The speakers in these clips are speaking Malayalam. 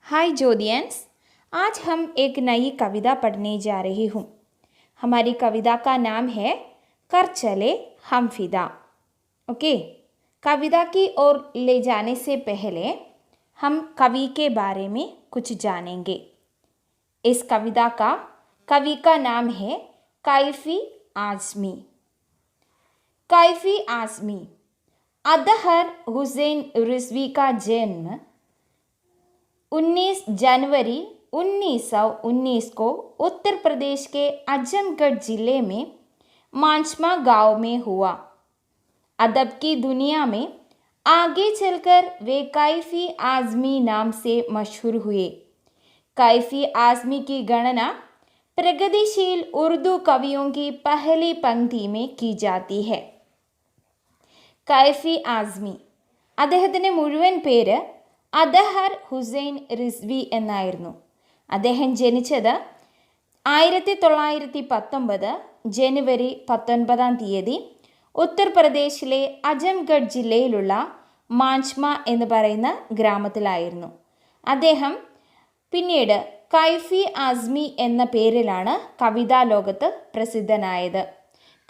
हाय जोदियंस। आज हम एक नई कविता पढ़ने जा रही हूँ। हमारी कविता का नाम है कर चले हम फिदा। ओके, कविता की ओर ले जाने से पहले हम कवि के बारे में कुछ जानेंगे। इस कवि का नाम है कैफी आज़मी। कैफी आज़मी अतहर हुसैन रिजवी का जन्म 19 जनवरी 1919 को उत्तर प्रदेश के आजमगढ़ जिले में मांचमा गांव में हुआ। अदब की दुनिया में आगे चलकर वे कैफी आज़मी नाम से मशहूर हुए। कैफी आज़मी की गणना प्रगतिशील उर्दू कवियों की पहली पंक्ति में की जाती है। कैफी आज़मी അദ്ദേഹത്തിൻ്റെ മുഴുവൻ പേര് അദഹർ ഹുസൈൻ റിസ്വി എന്നായിരുന്നു. അദ്ദേഹം ജനിച്ചത് 1919 ജനുവരി 19 ഉത്തർപ്രദേശിലെ അജംഗഡ് ജില്ലയിലുള്ള മാഞ്ച്മ എന്ന് പറയുന്ന ഗ്രാമത്തിലായിരുന്നു. അദ്ദേഹം പിന്നീട് കൈഫി ആസ്മി എന്ന പേരിലാണ് കവിതാ ലോകത്ത് പ്രസിദ്ധനായത്.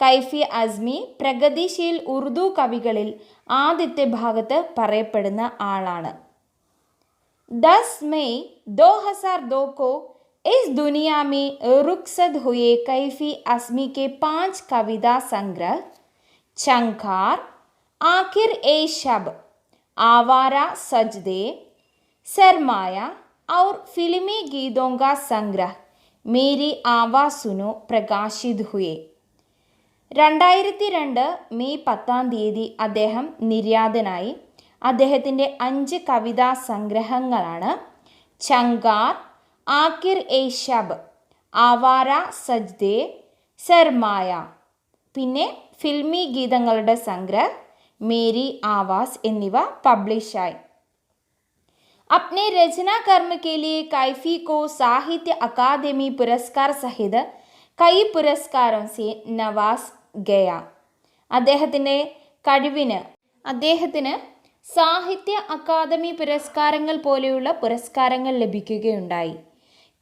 കൈഫി ആസ്മി പ്രഗതിശീൽ ഉറുദു കവികളിൽ ആദ്യത്തെ ഭാഗത്ത് പറയപ്പെടുന്ന ആളാണ്. 10 मई 2002 को इस दुनिया में रुखसत हुए कैफी आज़मी के 5 कविता संग्रह चंकार, आखिर ए शब, आवारा सजदे, सरमाया और फिल्मी गीतों का संग्रह मेरी आवाज़ सुनो प्रकाशित हुए. 2002 മെയ് 10 അദ്ദേഹം നിര്യാതനായി. അദ്ദേഹത്തിൻ്റെ 5 കവിതാ സംഗ്രഹങ്ങളാണ് ചങ്കാർ, ആക്കിർ എ ഷബ്, ആവാര സജ്ദേ, സർമായ, പിന്നെ ഫിൽമി ഗീതങ്ങളുടെ സംഗ്രഹ് മേരി ആവാസ് എന്നിവ പബ്ലിഷായി. अपने रचना कर्म के लिए कैफी को साहित्य अकादमी पुरस्कार सहित कई पुरस्कारों से नवाज गया. അദ്ദേഹത്തിൻ്റെ കഴിവിന് അദ്ദേഹത്തിന് സാഹിത്യ അക്കാദമി പുരസ്കാരങ്ങൾ പോലെയുള്ള പുരസ്കാരങ്ങൾ ലഭിക്കുകയുണ്ടായി.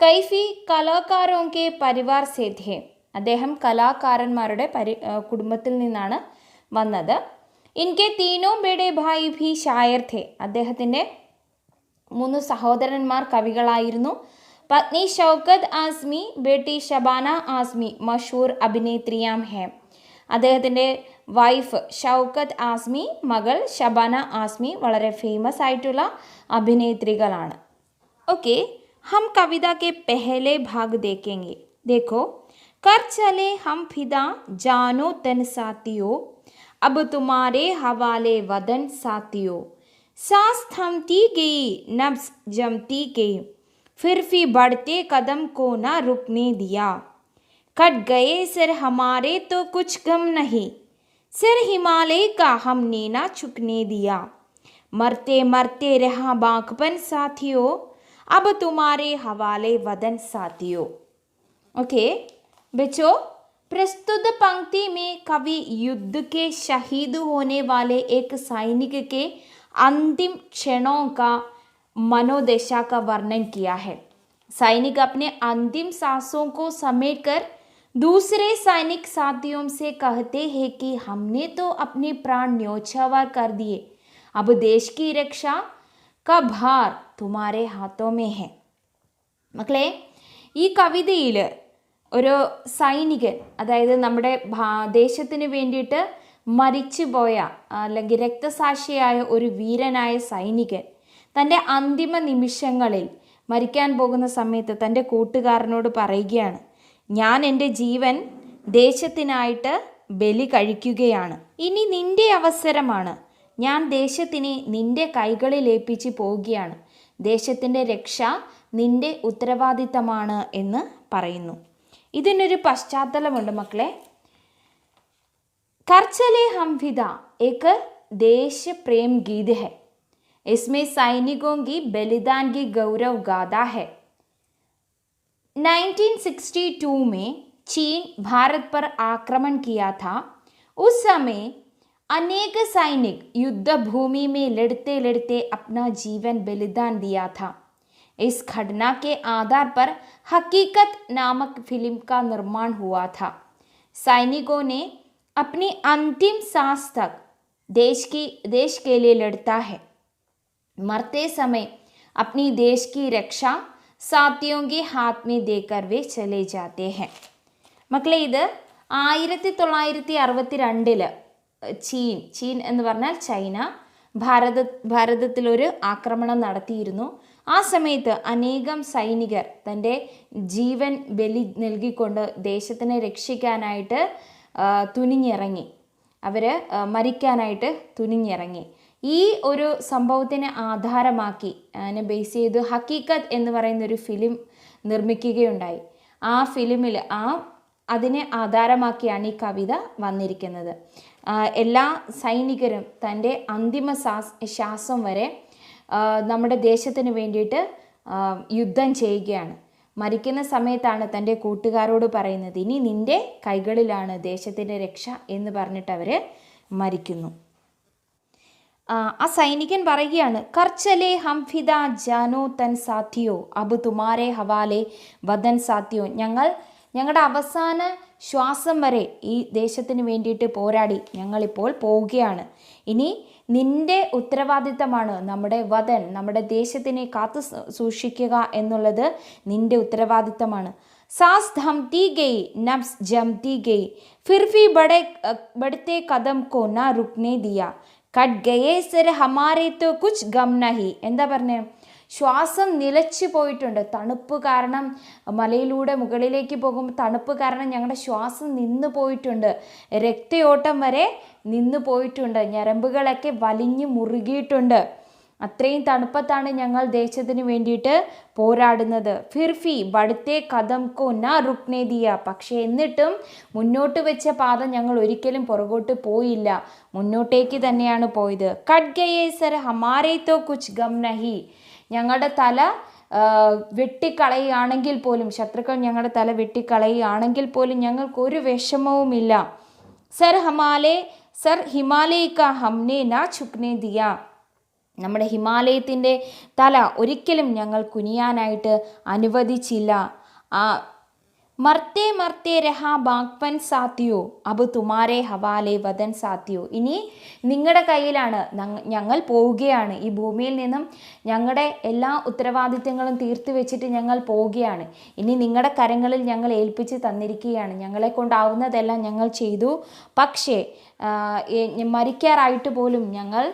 കൈഫി കലാകാരോं के परिवार से थे. അദ്ദേഹം കലാകാരന്മാരുടെ കുടുംബത്തിൽ നിന്നാണ് വന്നത്. ഇൻകെ തീനോ ബേഡെ ഭായി ഭി ഷായർ थे. അദ്ദേഹത്തിൻ്റെ 3 സഹോദരന്മാർ കവികളായിരുന്നു. പത്നി ഷൗക്കത്ത് ആസ്മി, ബേട്ടി ഷബാന ആസ്മി മഷൂർ അഭിനേത്രിയാം ഹെ. അദ്ദേഹത്തിൻ്റെ വൈഫ് ഷൗക്കത്ത് ആസ്മി, മകൾ ഷബാന ആസ്മി വളരെ ഫേമസ് ആയിട്ടുള്ള അഭിനേത്രികളാണ്. ഓക്കെ, हम कविता के पहले भाग देखेंगे. देखो, कर चले हम फिदा जानो तन साथियों, अब तुम्हारे हवाले वतन साथियों, सांस थमती गई नब्ज जमती गई, फिर भी बढ़ते कदम को ना रुकने दिया, कट गए सिर हमारे तो कुछ गम नहीं, सिर हिमालय का हमने ना झुकने दिया, मरते मरते रहा बांकपन साथियों, अब तुम्हारे हवाले वतन साथियों. ओके बच्चों, प्रस्तुत पंक्ति में कवि युद्ध के शहीद होने वाले एक सैनिक के अंतिम क्षणों का मनोदशा का वर्णन किया है. सैनिक अपने अंतिम सांसों को समेटकर दूसरे सैनिक साथियों से कहते हैं कि हमने तो अपने प्राण न्योछावर कर दिए, अब देश की रक्षा का भार तुम्हारे हाथों में है. മക്കളെ, ഈ കവിതയിൽ ഒരു സൈനികൻ, അതായത് നമ്മുടെ ദേശത്തിന് വേണ്ടിയിട്ട് മരിച്ചുപോയ അല്ലെങ്കിൽ രക്തസാക്ഷിയായ ഒരു വീരനായ സൈനികൻ തൻ്റെ അന്തിമ നിമിഷങ്ങളിൽ മരിക്കാൻ പോകുന്ന സമയത്ത് തൻ്റെ കൂട്ടുകാരനോട് പറയുകയാണ്, ഞാൻ എൻ്റെ ജീവൻ ദേശത്തിനായിട്ട് ബലി കഴിക്കുകയാണ്. ഇനി നിൻ്റെ അവസരമാണ്. ഞാൻ ദേശത്തിനെ നിൻ്റെ കൈകളിൽ ഏൽപ്പിച്ച് പോവുകയാണ്. ദേശത്തിൻ്റെ രക്ഷ നിൻ്റെ ഉത്തരവാദിത്തമാണ് എന്ന് പറയുന്നു. ഇതിനൊരു പശ്ചാത്തലമുണ്ട് മക്കളെ. कर चले हम फिदा एक देश प्रेम गीत है. इसमें सैनिकों की बलिदान की गौरव गाथा है. 1962 में चीन भारत पर आक्रमण किया था. उस समय अनेक सैनिक युद्ध भूमि में लड़ते लड़ते अपना जीवन बलिदान दिया था. इस घटना के आधार पर हकीकत नामक फिल्म का निर्माण हुआ था। सैनिकों ने अपनी अंतिम सांस तक देश के लिए लड़ता है। मरते समय अपनी देश की रक्षा साथियों के हाथ में देकर वे चले जाते हैं. മക്കളെ, ഇത് 1962 ചീൻ എന്ന് പറഞ്ഞാൽ ചൈന ഭാരതത്തിലൊരു ആക്രമണം നടത്തിയിരുന്നു. ആ സമയത്ത് അനേകം സൈനികർ തൻ്റെ ജീവൻ ബലി നൽകിക്കൊണ്ട് ദേശത്തിനെ രക്ഷിക്കാനായിട്ട് തുനിഞ്ഞിറങ്ങി. അവർ മരിക്കാനായിട്ട് തുനിഞ്ഞിറങ്ങി. ഈ ഒരു സംഭവത്തിനെ ആധാരമാക്കി അതിനെ ബേസ് ചെയ്ത് ഹക്കീക്കത്ത് എന്ന് പറയുന്നൊരു ഫിലിം നിർമ്മിക്കുകയുണ്ടായി. ആ ഫിലിമിൽ അതിനെ ആധാരമാക്കിയാണ് ഈ കവിത വന്നിരിക്കുന്നത്. എല്ലാ സൈനികരും തൻ്റെ അന്തിമ ശ്വാസം വരെ നമ്മുടെ ദേശത്തിന് വേണ്ടിയിട്ട് യുദ്ധം ചെയ്യുകയാണ്. മരിക്കുന്ന സമയത്താണ് തൻ്റെ കൂട്ടുകാരോട് പറയുന്നത്, ഇനി നിൻ്റെ കൈകളിലാണ് ദേശത്തിൻ്റെ രക്ഷ എന്ന് പറഞ്ഞിട്ട് അവർ മരിക്കുന്നു. ആ സൈനികൻ പറയുകയാണ്, കർച്ചലെ ഹം ഫിദ ജാനോ തൻ സാത്തിയോ അബ് തുമാരെ ഹവാലെ വദൻ സാത്തിയോ. ഞങ്ങളുടെ അവസാന ശ്വാസം വരെ ഈ ദേശത്തിന് വേണ്ടിയിട്ട് പോരാടി ഞങ്ങളിപ്പോൾ പോവുകയാണ്. ഇനി നിന്റെ ഉത്തരവാദിത്തമാണ് നമ്മുടെ വദൻ, നമ്മുടെ ദേശത്തിനെ കാത്തു സൂക്ഷിക്കുക എന്നുള്ളത് നിന്റെ ഉത്തരവാദിത്തമാണ്. സാസ് ധംതി ഗയി നഫ്സ് ജംതി ഗയി ഫിർ ഭി ബഡത്തെ കദം കോ ന റുക്നെ ദിയ കട്ട് ഗയേ സർ ഹമാരെ തോ കുച്ച് ഗം നഹി. എന്താ പറഞ്ഞേ? ശ്വാസം നിലച്ചു പോയിട്ടുണ്ട്. തണുപ്പ് കാരണം മലയിലൂടെ മുകളിലേക്ക് പോകുമ്പോൾ തണുപ്പ് കാരണം ഞങ്ങളുടെ ശ്വാസം നിന്നു പോയിട്ടുണ്ട്. രക്തയോട്ടം വരെ നിന്നു പോയിട്ടുണ്ട്. ഞരമ്പുകളൊക്കെ വലിഞ്ഞു മുറുകിയിട്ടുണ്ട്. അത്രയും തണുപ്പത്താണ് ഞങ്ങൾ ദേശത്തിന് വേണ്ടിയിട്ട് പോരാടുന്നത്. ഫിർഫി ബടുത്തെ കദം കോ ന റുക്നെ ദിയ. പക്ഷേ എന്നിട്ടും മുന്നോട്ട് വെച്ച പാത ഞങ്ങൾ ഒരിക്കലും പുറകോട്ട് പോയില്ല, മുന്നോട്ടേക്ക് തന്നെയാണ് പോയത്. കട്ട് ഗയേ സർ ഹമാരെ തോ കുച്ച് ഗം നഹി. ഞങ്ങളുടെ തല വെട്ടിക്കളയുകയാണെങ്കിൽ പോലും, ശത്രുക്കൾ ഞങ്ങളുടെ തല വെട്ടിക്കളയുകയാണെങ്കിൽ പോലും ഞങ്ങൾക്കൊരു വിഷമവുമില്ല. സർ ഹിമാലയ ഹംനെ നാ ചുക്നെ ദിയ. നമ്മുടെ ഹിമാലയത്തിൻ്റെ തല ഒരിക്കലും ഞങ്ങൾ കുനിയാനായിട്ട് അനുവദിച്ചില്ല. മർത്തേ മർത്തേ രഹാ ബാഗ്പൻ സാത്തിയോ അബ് തുമാരെ ഹവാലെ വദൻ സാത്തിയോ. ഇനി നിങ്ങളുടെ കയ്യിലാണ്, ഞങ്ങൾ പോവുകയാണ്. ഈ ഭൂമിയിൽ നിന്നും ഞങ്ങളുടെ എല്ലാ ഉത്തരവാദിത്തങ്ങളും തീർത്തു വെച്ചിട്ട് ഞങ്ങൾ പോവുകയാണ്. ഇനി നിങ്ങളുടെ കരങ്ങളിൽ ഞങ്ങൾ ഏൽപ്പിച്ച് തന്നിരിക്കുകയാണ്. ഞങ്ങളെ കൊണ്ടാവുന്നതെല്ലാം ഞങ്ങൾ ചെയ്തു. പക്ഷേ മരിക്കാറായിട്ട് പോലും ഞങ്ങൾ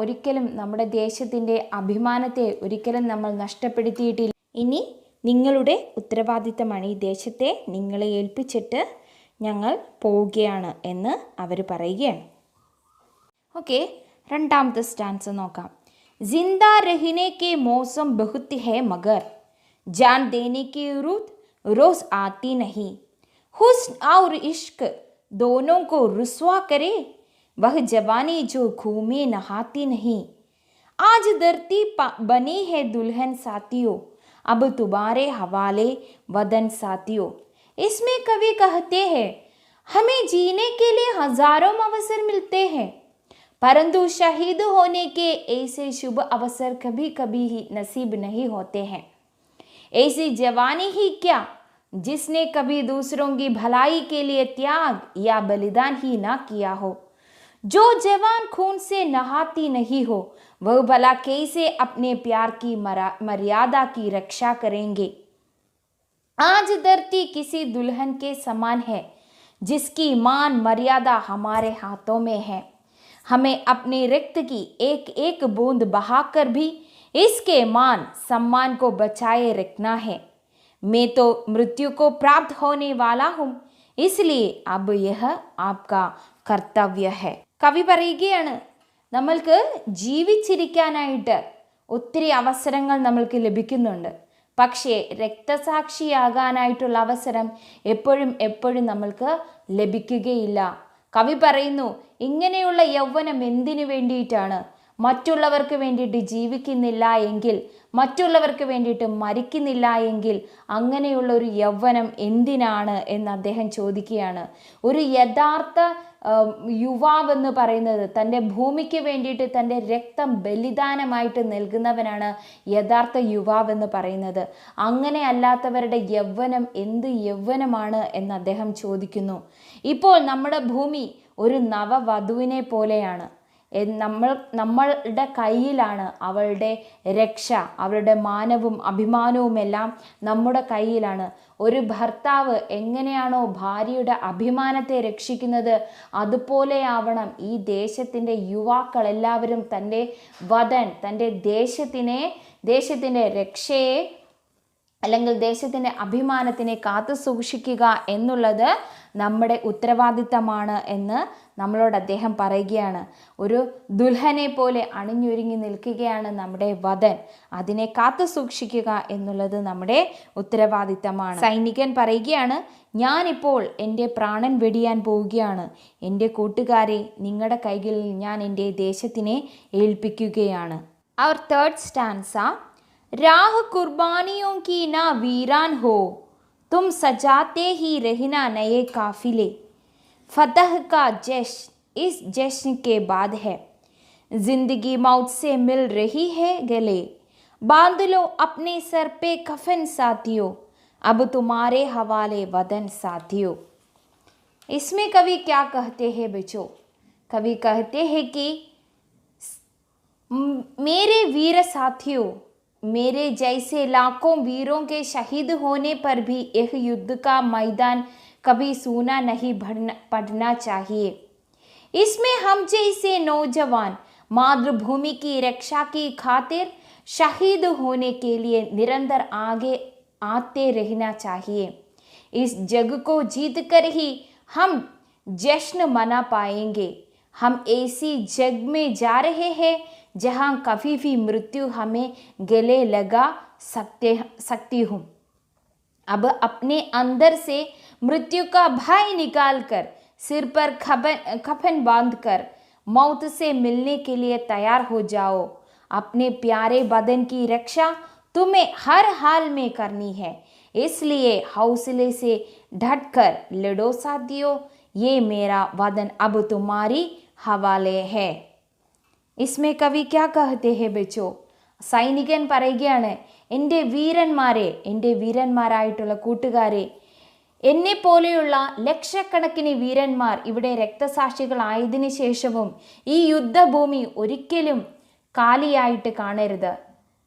ഒരിക്കലും നമ്മുടെ ദേശത്തിൻ്റെ അഭിമാനത്തെ ഒരിക്കലും നമ്മൾ നഷ്ടപ്പെടുത്തിയിട്ടില്ല. ഇനി നിങ്ങളുടെ ഉത്തരവാദിത്തമാണ്, ഈ ദേശത്തെ നിങ്ങളെ ഏൽപ്പിച്ചിട്ട് ഞങ്ങൾ പോവുകയാണ് എന്ന് അവർ പറയുകയാണ്. ഓക്കെ, രണ്ടാമത്തെ സ്റ്റാൻസ് നോക്കാം. ജിന്ദാ രഹിനെ കെ മൗസം ബഹുത് ഹെ മഗർ ജാൻ ദേനെ കി റുത് रोज आती नहीं. हुस्न और इश्क दोनों को रुस्वा करे वह जवानी जो घूमे नहाती नहीं. आज धरती बनी है दुल्हन साथियों अब तुम्हारे हवाले वदन साथियों. इसमें कवि कहते हैं, हमें जीने के लिए हजारों अवसर मिलते हैं, परंतु शहीद होने के ऐसे शुभ अवसर कभी कभी ही नसीब नहीं होते हैं. ऐसी जवानी ही क्या जिसने कभी दूसरों की भलाई के लिए त्याग या बलिदान ही ना किया हो. जो जवान खून से नहाती नहीं हो वह भला कैसे अपने प्यार की मर्यादा की रक्षा करेंगे. आज धरती किसी दुल्हन के समान है जिसकी मान मर्यादा हमारे हाथों में है. हमें अपने रक्त की एक एक बूंद बहाकर भी इसके मान सम्मान को बचाए रखना है. मैं तो मृत्यु को प्राप्त होने वाला हूँ, इसलिए अब यह आपका कर्तव्य है. കവി പറയുകയാണ്, നമ്മൾക്ക് ജീവിച്ചിരിക്കാനായിട്ട് ഒത്തിരി അവസരങ്ങൾ നമ്മൾക്ക് ലഭിക്കുന്നുണ്ട്. പക്ഷേ രക്തസാക്ഷിയാകാനായിട്ടുള്ള അവസരം എപ്പോഴും നമ്മൾക്ക് ലഭിക്കുകയില്ല. കവി പറയുന്നു, ഇങ്ങനെയുള്ള യൗവനം എന്തിനു വേണ്ടിയിട്ടാണ്? മറ്റുള്ളവർക്ക് വേണ്ടിയിട്ട് ജീവിക്കുന്നില്ല എങ്കിൽ, മറ്റുള്ളവർക്ക് വേണ്ടിയിട്ട് മരിക്കുന്നില്ല എങ്കിൽ അങ്ങനെയുള്ള ഒരു യൗവനം എന്തിനാണ് എന്ന് അദ്ദേഹം ചോദിക്കുകയാണ്. ഒരു യഥാർത്ഥ യുവാവെന്ന് പറയുന്നത്, തൻ്റെ ഭൂമിക്ക് വേണ്ടിയിട്ട് തൻ്റെ രക്തം ബലിദാനമായിട്ട് നൽകുന്നവനാണ് യഥാർത്ഥ യുവാവെന്ന് പറയുന്നത്. അങ്ങനെ അല്ലാത്തവരുടെ യൗവനം എന്ത് യൗവനമാണ് എന്ന് അദ്ദേഹം ചോദിക്കുന്നു. ഇപ്പോൾ നമ്മുടെ ഭൂമി ഒരു നവവധുവിനെ പോലെയാണ്. നമ്മളുടെ കയ്യിലാണ് അവളുടെ രക്ഷ, അവളുടെ മാനവും അഭിമാനവുമെല്ലാം നമ്മുടെ കയ്യിലാണ്. ഒരു ഭർത്താവ് എങ്ങനെയാണോ ഭാര്യയുടെ അഭിമാനത്തെ രക്ഷിക്കുന്നത്, അതുപോലെയാവണം ഈ ദേശത്തിൻ്റെ യുവാക്കൾ എല്ലാവരും തൻ്റെ വധൻ, തൻ്റെ ദേശത്തിൻ്റെ രക്ഷയെ അല്ലെങ്കിൽ ദേശത്തിൻ്റെ അഭിമാനത്തിനെ കാത്തു സൂക്ഷിക്കുക എന്നുള്ളത് നമ്മുടെ ഉത്തരവാദിത്തമാണ് എന്ന് നമ്മളോട് അദ്ദേഹം പറയുകയാണ്. ഒരു ദുൽഹനെ പോലെ അണിഞ്ഞൊരുങ്ങി നിൽക്കുകയാണ് നമ്മുടെ വധൻ. അതിനെ കാത്തു സൂക്ഷിക്കുക എന്നുള്ളത് നമ്മുടെ ഉത്തരവാദിത്തമാണ്. സൈനികൻ പറയുകയാണ്, ഞാനിപ്പോൾ എൻ്റെ പ്രാണൻ വെടിയാൻ പോവുകയാണ്. എൻ്റെ കൂട്ടുകാരെ, നിങ്ങളുടെ കൈകളിൽ ഞാൻ എൻ്റെ ദേശത്തിനെ ഏൽപ്പിക്കുകയാണ്. അവർ തേർഡ് സ്റ്റാൻസ, राह कुर्बानियों की ना वीरान हो, तुम सजाते ही रहना नए काफिले, फतह का जश्न इस जश्न के बाद है, जिंदगी मौत से मिल रही है गले, बांध लो अपने सर पे कफन साथियों, अब तुम्हारे हवाले वतन साथियों। इसमें कवि क्या कहते हैं बच्चों? कवि कहते हैं कि मेरे वीर साथियों, मेरे जैसे लाखों वीरों के शहीद होने पर भी यह युद्ध का मैदान कभी सूना नहीं पड़ना चाहिए। इसमें हम जैसे नौजवान मातृभूमि की रक्षा की खातिर शहीद होने के लिए निरंतर आगे आते रहना चाहिए। इस जग को जीत कर ही हम जश्न मना पाएंगे। हम ऐसी जग में जा रहे हैं जहाँ कभी भी मृत्यु हमें गले लगा सकती हूँ। अब अपने अंदर से मृत्यु का भय निकालकर सिर पर कफन बांधकर मौत से मिलने के लिए तैयार हो जाओ। अपने प्यारे बदन की रक्षा तुम्हें हर हाल में करनी है, इसलिए हौसले से डटकर लड़ो साथियों। ये मेरा वतन अब तुम्हारी हवाले है। इसमें कवि क्या कहते हैं बच्चों? സൈനികൻ പറയുകയാണ്, എൻ്റെ വീരന്മാരായിട്ടുള്ള കൂട്ടുകാരെ, എന്നെപ്പോലെയുള്ള ലക്ഷക്കണക്കിന് വീരന്മാർ ഇവിടെ രക്തസാക്ഷികളായതിനു ശേഷവും ഈ യുദ്ധഭൂമി ഒരിക്കലും കാലിയായിട്ട് കാണരുത്,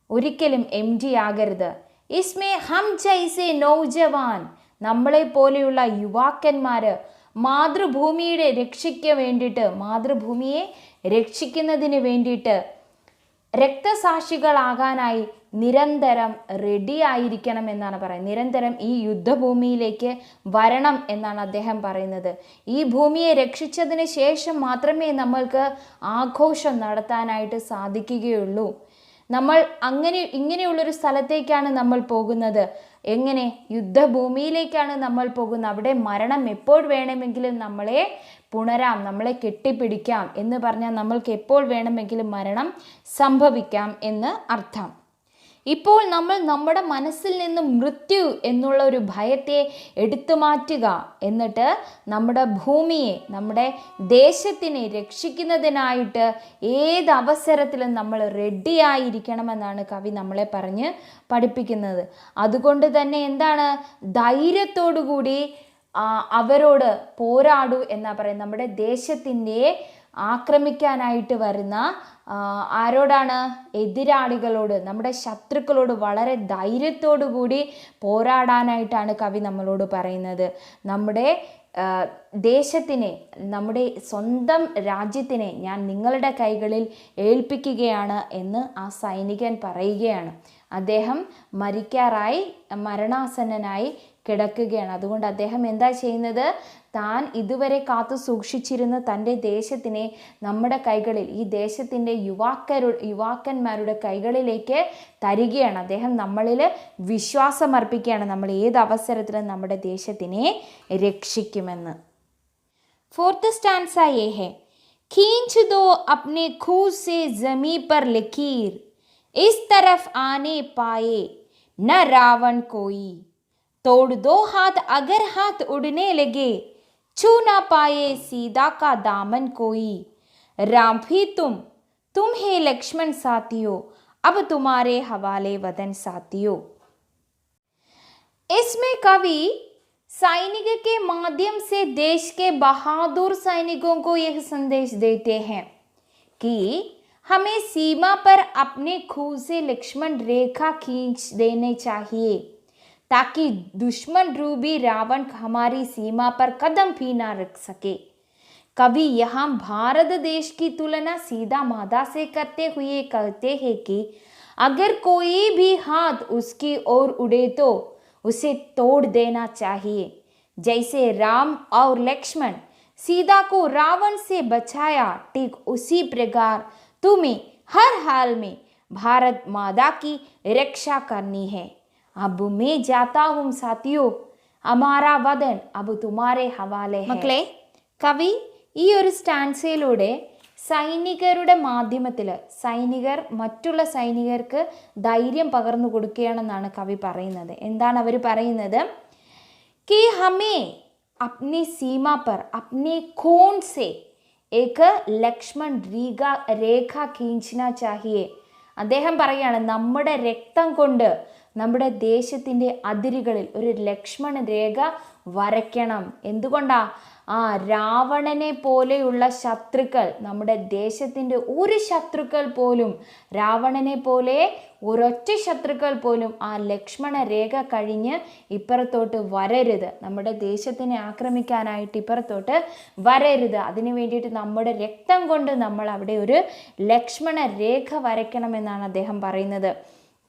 ഒരിക്കലും എംപ്റ്റി ആകരുത്. ഇസ്മേ ഹം ജൈസെ നൗജവാൻ, നമ്മളെ പോലെയുള്ള യുവാക്കന്മാർ മാതൃഭൂമിയുടെ രക്ഷയ്ക്ക് വേണ്ടിയിട്ട്, മാതൃഭൂമിയെ രക്ഷിക്കുന്നതിന് വേണ്ടിയിട്ട് രക്തസാക്ഷികളാകാനായി നിരന്തരം റെഡി ആയിരിക്കണം എന്നാണ് പറയുന്നത്. നിരന്തരം ഈ യുദ്ധഭൂമിയിലേക്ക് വരണം എന്നാണ് അദ്ദേഹം പറയുന്നത്. ഈ ഭൂമിയെ രക്ഷിച്ചതിന് ശേഷം മാത്രമേ നമ്മൾക്ക് ആഘോഷം നടത്താനായിട്ട് സാധിക്കുകയുള്ളൂ. നമ്മൾ ഇങ്ങനെയുള്ളൊരു സ്ഥലത്തേക്കാണ് നമ്മൾ പോകുന്നത്. എങ്ങനെ? യുദ്ധഭൂമിയിലേക്കാണ് നമ്മൾ പോകുന്നത്. അവിടെ മരണം എപ്പോൾ വേണമെങ്കിലും നമ്മളെ പുണരാം, നമ്മളെ കെട്ടിപ്പിടിക്കാം എന്ന് പറഞ്ഞാൽ നമ്മൾക്ക് എപ്പോൾ വേണമെങ്കിലും മരണം സംഭവിക്കാം എന്ന് അർത്ഥം. ഇപ്പോൾ നമ്മൾ നമ്മുടെ മനസ്സിൽ നിന്നും മൃത്യു എന്നുള്ള ഒരു ഭയത്തെ എടുത്തു മാറ്റുക, എന്നിട്ട് നമ്മുടെ ഭൂമിയെ, നമ്മുടെ ദേശത്തിനെ രക്ഷിക്കുന്നതിനായിട്ട് ഏത് അവസരത്തിലും നമ്മൾ റെഡിയായിരിക്കണമെന്നാണ് കവി നമ്മളെ പറഞ്ഞ് പഠിപ്പിക്കുന്നത്. അതുകൊണ്ട് തന്നെ എന്താണ്, ധൈര്യത്തോടു കൂടി അവരോട് പോരാടൂ എന്നാ പറയുന്നത്. നമ്മുടെ ദേശത്തിൻ്റെ ആക്രമിക്കാനായിട്ട് വരുന്ന ആരോടാണ്? എതിരാളികളോട്, നമ്മുടെ ശത്രുക്കളോട് വളരെ ധൈര്യത്തോടു കൂടി പോരാടാനായിട്ടാണ് കവി നമ്മളോട് പറയുന്നത്. നമ്മുടെ ദേശത്തിനെ, നമ്മുടെ സ്വന്തം രാജ്യത്തിനെ ഞാൻ നിങ്ങളുടെ കൈകളിൽ ഏൽപ്പിക്കുകയാണ് എന്ന് ആ സൈനികൻ പറയുകയാണ്. അദ്ദേഹം മരിക്കാറായി, മരണാസന്നനായി കിടക്കുകയാണ്. അതുകൊണ്ട് അദ്ദേഹം എന്താ ചെയ്യുന്നത്? താൻ ഇതുവരെ കാത്തു സൂക്ഷിച്ചിരുന്ന തൻ്റെ ദേശത്തിനെ നമ്മുടെ കൈകളിൽ, ഈ ദേശത്തിൻ്റെ യുവാക്കന്മാരുടെ കൈകളിലേക്ക് തരികയാണ്. അദ്ദേഹം നമ്മളിൽ വിശ്വാസമർപ്പിക്കുകയാണ്, നമ്മൾ ഏത് അവസരത്തിലും നമ്മുടെ ദേശത്തിനെ രക്ഷിക്കുമെന്ന്. ഫോർത്ത് സ്റ്റാൻസ ये है, खींच दो अपने खून से जमी पर लकीर, इस तरफ आने पाए न रावण कोई, तोड़ दो हाथ अगर हाथ उड़ने लगे, छू ना पाए सीता का दामन कोई, राम भी तुम ही लक्ष्मण साथियों, अब तुम्हारे हवाले वतन साथियों। इसमें कवि सैनिक के माध्यम से देश के बहादुर सैनिकों को यह संदेश देते हैं कि हमें सीमा पर अपने खून से लक्ष्मण रेखा खींच देने चाहिए, ताकि दुश्मन रूपी रावण हमारी सीमा पर कदम भी ना रख सके। कवि यहाँ भारत देश की तुलना सीता माता से करते हुए कहते हैं कि अगर कोई भी हाथ उसकी ओर उड़े तो उसे तोड़ देना चाहिए। जैसे राम और लक्ष्मण सीता को रावण से बचाया, ठीक उसी प्रकार तुम्हें हर हाल में भारत माता की रक्षा करनी है। अब मैं जाता हूँ साथियों, हमारा वतन अब तुम्हारे हवाले है। മക്കളെ, കവി ഈ ഒരു സ്റ്റാൻസയിലൂടെ സൈനികരുടെ മാധ്യമത്തിൽ സൈനികർ മറ്റുള്ള സൈനികർക്ക് ധൈര്യം പകർന്നു കൊടുക്കുകയാണെന്നാണ് കവി പറയുന്നത്. എന്താണ് അവർ പറയുന്നത്? कि हमें अपनी सीमा पर अपने खून से एक ലക്ഷ്മൺ രേഖ खींचना चाहिए. അദ്ദേഹം പറയാണ്, നമ്മുടെ രക്തം കൊണ്ട് നമ്മുടെ ദേശത്തിൻ്റെ അതിരുകളിൽ ഒരു ലക്ഷ്മണ രേഖ വരയ്ക്കണം. എന്തുകൊണ്ടാ? രാവണനെ പോലെയുള്ള ശത്രുക്കൾ, നമ്മുടെ ദേശത്തിൻ്റെ ഒരു ശത്രുക്കൾ പോലും, രാവണനെ പോലെ ഒരൊറ്റ ശത്രുക്കൾ പോലും ആ ലക്ഷ്മണ രേഖ കഴിഞ്ഞ് ഇപ്പുറത്തോട്ട് വരരുത്. നമ്മുടെ ദേശത്തിനെ ആക്രമിക്കാനായിട്ട് ഇപ്പുറത്തോട്ട് വരരുത്. അതിനു വേണ്ടിയിട്ട് നമ്മുടെ രക്തം കൊണ്ട് നമ്മൾ അവിടെ ഒരു ലക്ഷ്മണ രേഖ വരയ്ക്കണമെന്നാണ് അദ്ദേഹം പറയുന്നത്.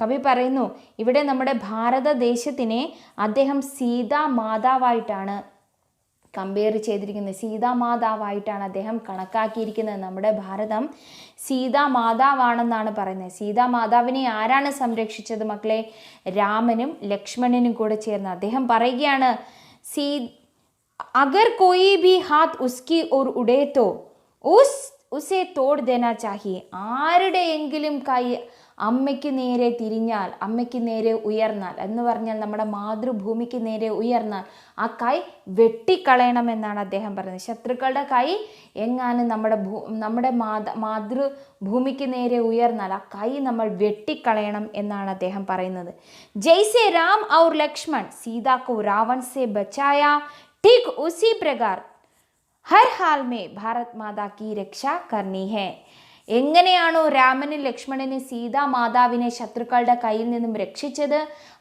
കവി പറയുന്നു, ഇവിടെ നമ്മുടെ ഭാരതദേശത്തിനെ അദ്ദേഹം സീതാ മാതാവായിട്ടാണ് കമ്പയർ ചെയ്തിരിക്കുന്നത്. സീതാ മാതാവായിട്ടാണ് അദ്ദേഹം കണക്കാക്കിയിരിക്കുന്നത്. നമ്മുടെ ഭാരതം സീതാ മാതാവാണെന്നാണ് പറയുന്നത്. സീതാ മാതാവിനെ ആരാണ് സംരക്ഷിച്ചത് മക്കളെ? രാമനും ലക്ഷ്മണനും കൂടെ ചേർന്ന്. അദ്ദേഹം പറയുകയാണ്, അഗർ കോയി ഭി ഹാത്ത് ഉസ്കി ഓർ ഉടേ തോ ഉസേ തോട് ദേനാ ചാഹിയെ. ആരുടെയെങ്കിലും കൈ അമ്മയ്ക്ക് നേരെ തിരിഞ്ഞാൽ, അമ്മയ്ക്ക് നേരെ ഉയർന്നാൽ എന്ന് പറഞ്ഞാൽ നമ്മുടെ മാതൃഭൂമിക്ക് നേരെ ഉയർന്നാൽ ആ കൈ വെട്ടിക്കളയണമെന്നാണ് അദ്ദേഹം പറയുന്നത്. ശത്രുക്കളുടെ കൈ എങ്ങാനും നമ്മുടെ മാതൃഭൂമിക്ക് നേരെ ഉയർന്നാൽ ആ കൈ നമ്മൾ വെട്ടിക്കളയണം എന്നാണ് അദ്ദേഹം പറയുന്നത്. ജയ്സെ രാം ഔർ ലക്ഷ്മൺ സീതാ കോ രാവൺ സെ ബച്ചായ, ठीक उसी प्रकार हर हाल में भारत माता की रक्षा करनी है. എങ്ങനെയാണോ രാമനും ലക്ഷ്മണനും സീതാ മാതാവിനെ ശത്രുക്കളുടെ കയ്യിൽ നിന്നും രക്ഷിച്ചത്,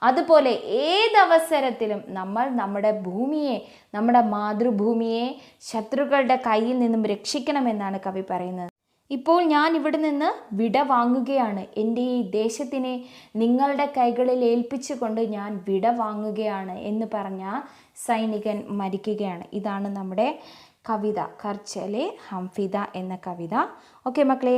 അതുപോലെ ഏതവസരത്തിലും നമ്മൾ നമ്മുടെ ഭൂമിയെ, നമ്മുടെ മാതൃഭൂമിയെ ശത്രുക്കളുടെ കയ്യിൽ നിന്നും രക്ഷിക്കണമെന്നാണ് കവി പറയുന്നത്. ഇപ്പോൾ ഞാൻ ഇവിടെ നിന്ന് വിട വാങ്ങുകയാണ്. എൻ്റെ ഈ ദേശത്തിനെ നിങ്ങളുടെ കൈകളിൽ ഏൽപ്പിച്ചുകൊണ്ട് ഞാൻ വിട വാങ്ങുകയാണ് എന്ന് പറഞ്ഞ സൈനികൻ മരിക്കുകയാണ്. ഇതാണ് നമ്മുടെ കവിത, കർച്ചലെ ഹംഫിദ എന്ന കവിത. ഓക്കെ മക്കളെ,